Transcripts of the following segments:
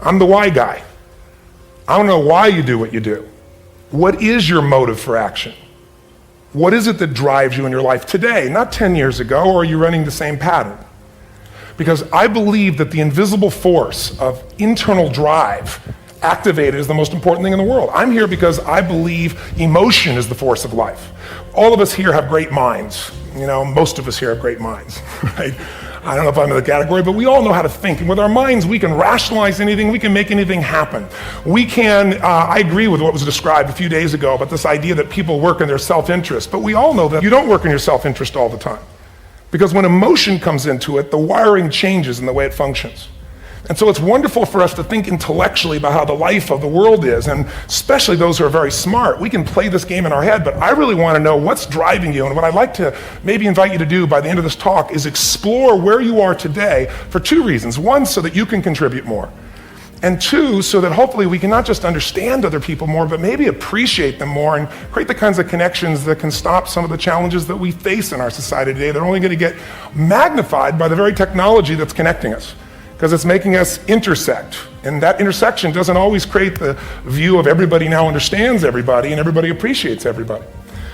I'm the why guy. I don't know why you do what you do. What is your motive for action? What is it that drives you in your life today, not 10 years ago, or are you running the same pattern? Because I believe that the invisible force of internal drive activated is the most important thing in the world. I'm here because I believe emotion is the force of life. All of us here have great minds. You know, most of us here have great minds, right? I don't know if I'm in the category, but we all know how to think. And with our minds, we can rationalize anything, we can make anything happen. We can, I agree with what was described a few days ago about this idea that people work in their self-interest, but we all know that you don't work in your self-interest all the time. Because when emotion comes into it, the wiring changes in the way it functions. And so it's wonderful for us to think intellectually about how the life of the world is, and especially those who are very smart. We can play this game in our head, but I really want to know what's driving you. And what I'd like to maybe invite you to do by the end of this talk is explore where you are today for two reasons. One, so that you can contribute more. And two, so that hopefully we can not just understand other people more, but maybe appreciate them more and create the kinds of connections that can stop some of the challenges that we face in our society today. They're only going to get magnified by the very technology that's connecting us, because it's making us intersect. And that intersection doesn't always create the view of everybody now understands everybody and everybody appreciates everybody.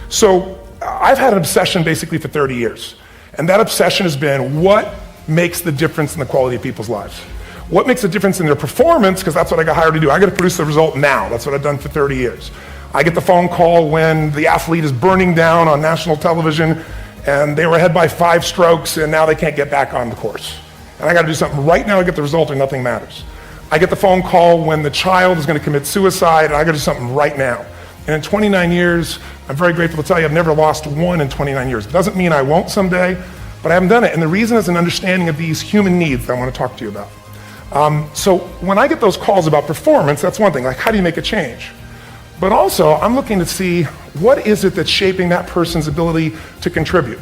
So I've had an obsession basically for 30 years. And that obsession has been what makes the difference in the quality of people's lives? What makes a difference in their performance? Because that's what I got hired to do. I got to produce the result now. That's what I've done for 30 years. I get the phone call when the athlete is burning down on national television and they were ahead by 5 strokes and now they can't get back on the course. And I got to do something right now to get the result or nothing matters. I get the phone call when the child is going to commit suicide and I got to do something right now. And in 29 years, I'm very grateful to tell you I've never lost one in 29 years. It doesn't mean I won't someday, but I haven't done it. And the reason is an understanding of these human needs that I want to talk to you about. So when I get those calls about performance, that's one thing, like how do you make a change? But also, I'm looking to see what is it that's shaping that person's ability to contribute,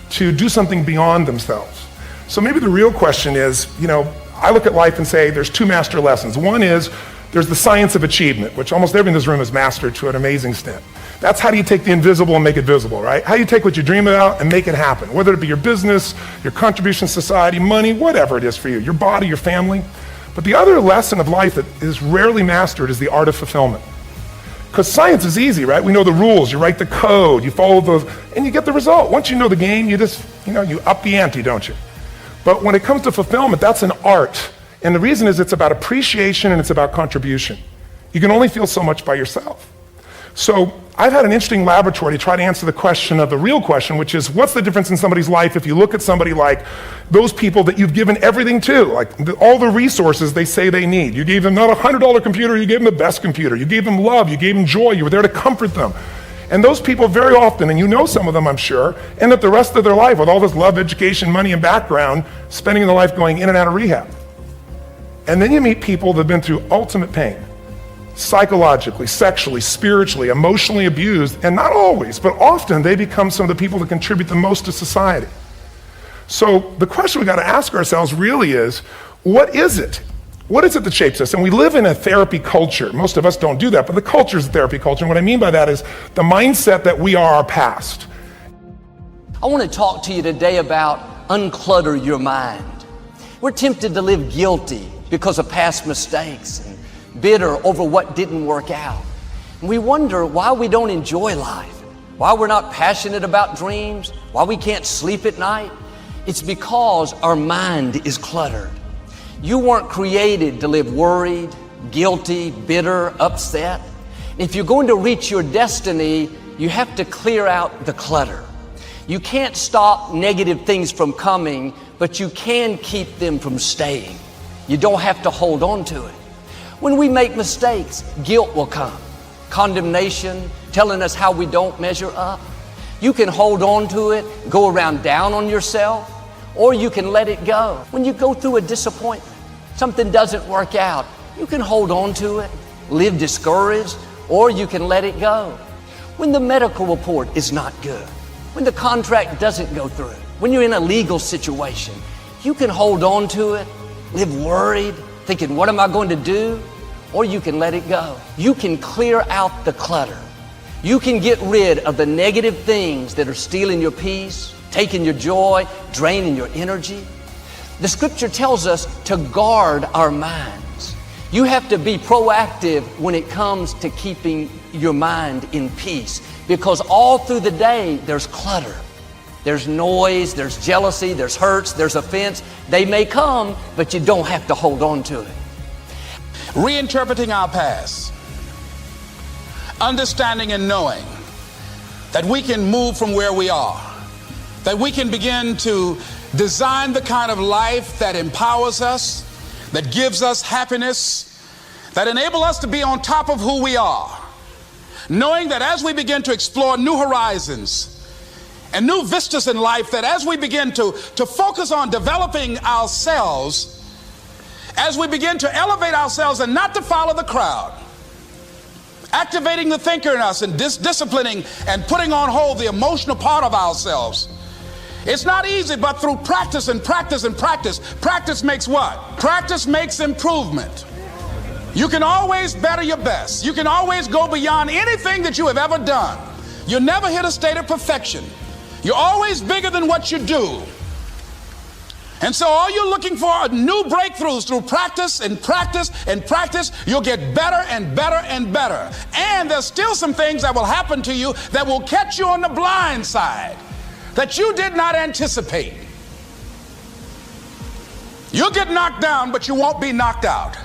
to do something beyond themselves. So maybe the real question is, you know, I look at life and say there's 2 master lessons. One is there's the science of achievement, which almost everyone in this room has mastered to an amazing extent. That's how do you take the invisible and make it visible, right? How do you take what you dream about and make it happen, whether it be your business, your contribution to society, money, whatever it is for you, your body, your family. But the other lesson of life that is rarely mastered is the art of fulfillment. Because science is easy, right? We know the rules, you write the code, you follow those, and you get the result. Once you know the game, you just, you up the ante, don't you? But when it comes to fulfillment, that's an art. And the reason is it's about appreciation and it's about contribution. You can only feel so much by yourself. So I've had an interesting laboratory to try to answer the question of the real question, which is what's the difference in somebody's life if you look at somebody like those people that you've given everything to, like all the resources they say they need. You gave them not a $100 computer, you gave them the best computer. You gave them love, you gave them joy, you were there to comfort them. And those people very often, and you know some of them I'm sure, end up the rest of their life with all this love, education, money, and background, spending their life going in and out of rehab. And then you meet people that have been through ultimate pain, psychologically, sexually, spiritually, emotionally abused, and not always, but often they become some of the people that contribute the most to society. So the question we got to ask ourselves really is, what is it? What is it that shapes us? And we live in a therapy culture. Most of us don't do that, but the culture is a therapy culture. And what I mean by that is the mindset that we are our past. I want to talk to you today about unclutter your mind. We're tempted to live guilty because of past mistakes and bitter over what didn't work out. And we wonder why we don't enjoy life, why we're not passionate about dreams, why we can't sleep at night. It's because our mind is cluttered. You weren't created to live worried, guilty, bitter, upset. If you're going to reach your destiny, you have to clear out the clutter. You can't stop negative things from coming, but you can keep them from staying. You don't have to hold on to it. When we make mistakes, guilt will come. Condemnation, telling us how we don't measure up. You can hold on to it, go around down on yourself, or you can let it go. When you go through a disappointment, something doesn't work out, you can hold on to it, live discouraged, or you can let it go. When the medical report is not good, when the contract doesn't go through, when you're in a legal situation, you can hold on to it, live worried, thinking, what am I going to do? Or you can let it go. You can clear out the clutter. You can get rid of the negative things that are stealing your peace, taking your joy, draining your energy. The scripture tells us to guard our minds. You have to be proactive when it comes to keeping your mind in peace, because all through the day there's clutter. There's noise, there's jealousy, there's hurts, there's offense. They may come, but you don't have to hold on to it. Reinterpreting our past, understanding and knowing that we can move from where we are, that we can begin to design the kind of life that empowers us, that gives us happiness, that enable us to be on top of who we are, knowing that as we begin to explore new horizons and new vistas in life, that as we begin to focus on developing ourselves, as we begin to elevate ourselves and not to follow the crowd, activating the thinker in us and disciplining and putting on hold the emotional part of ourselves. It's not easy, but through practice and practice and practice. Practice makes what? Practice makes improvement. You can always better your best. You can always go beyond anything that you have ever done. You'll never hit a state of perfection. You're always bigger than what you do. And so all you're looking for are new breakthroughs through practice and practice and practice. You'll get better and better and better. And there's still some things that will happen to you that will catch you on the blind side that you did not anticipate. You'll get knocked down, but you won't be knocked out.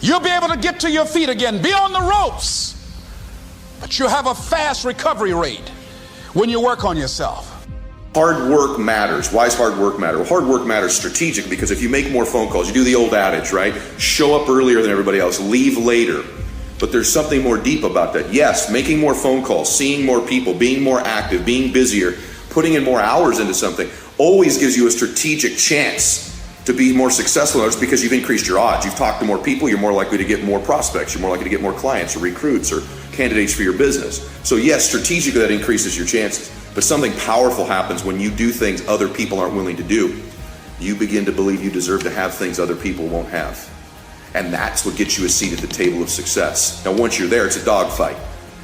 You'll be able to get to your feet again, be on the ropes, but you'll have a fast recovery rate when you work on yourself. Hard work matters. Why does hard work matter? Well, hard work matters strategic because if you make more phone calls, you do the old adage, right? Show up earlier than everybody else, leave later. But there's something more deep about that. Yes, making more phone calls, seeing more people, being more active, being busier, putting in more hours into something always gives you a strategic chance to be more successful in others because you've increased your odds. You've talked to more people, you're more likely to get more prospects, you're more likely to get more clients or recruits or candidates for your business. So yes, strategically that increases your chances. But something powerful happens when you do things other people aren't willing to do. You begin to believe you deserve to have things other people won't have. And that's what gets you a seat at the table of success. Now once you're there, it's a dogfight.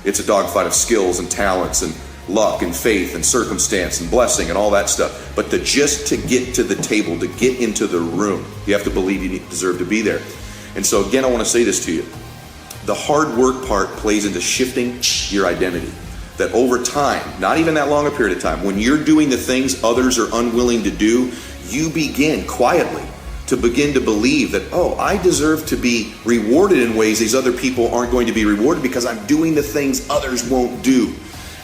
It's a dogfight of skills and talents and luck and faith and circumstance and blessing and all that stuff. But just to get to the table, to get into the room, you have to believe you deserve to be there. And so again, I want to say this to you. The hard work part plays into shifting your identity. That over time, not even that long a period of time, when you're doing the things others are unwilling to do, you begin quietly to begin to believe that, oh, I deserve to be rewarded in ways these other people aren't going to be rewarded because I'm doing the things others won't do.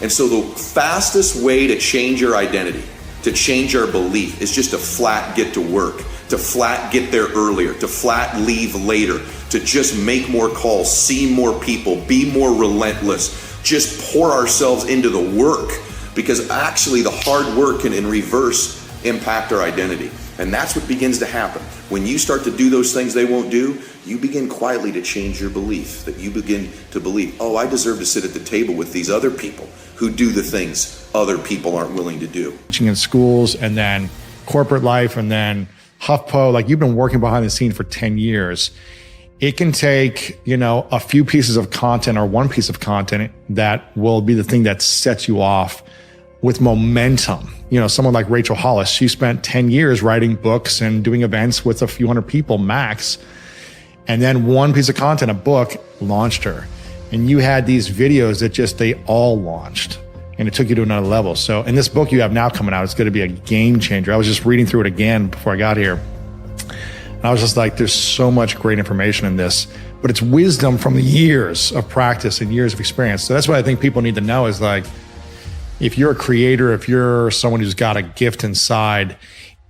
And so the fastest way to change your identity, to change our belief, is just to flat get to work, to flat get there earlier, to flat leave later, to just make more calls, see more people, be more relentless, just pour ourselves into the work, because actually the hard work can in reverse impact our identity. And that's what begins to happen. When you start to do those things they won't do, you begin quietly to change your belief, that you begin to believe, oh, I deserve to sit at the table with these other people who do the things other people aren't willing to do. Teaching in schools and then corporate life and then HuffPo, like you've been working behind the scenes for 10 years. It can take, a few pieces of content or one piece of content that will be the thing that sets you off with momentum. Someone like Rachel Hollis, she spent 10 years writing books and doing events with a few hundred people max. And then one piece of content, a book, launched her. And you had these videos that they all launched. And it took you to another level. So in this book you have now coming out, it's going to be a game changer. I was just reading through it again before I got here. And I was just like, there's so much great information in this, but it's wisdom from the years of practice and years of experience. So that's what I think people need to know is like, if you're a creator, if you're someone who's got a gift inside,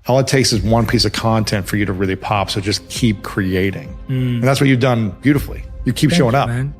all it takes is one piece of content for you to really pop. So just keep creating. And that's what you've done beautifully. You keep showing up. Man.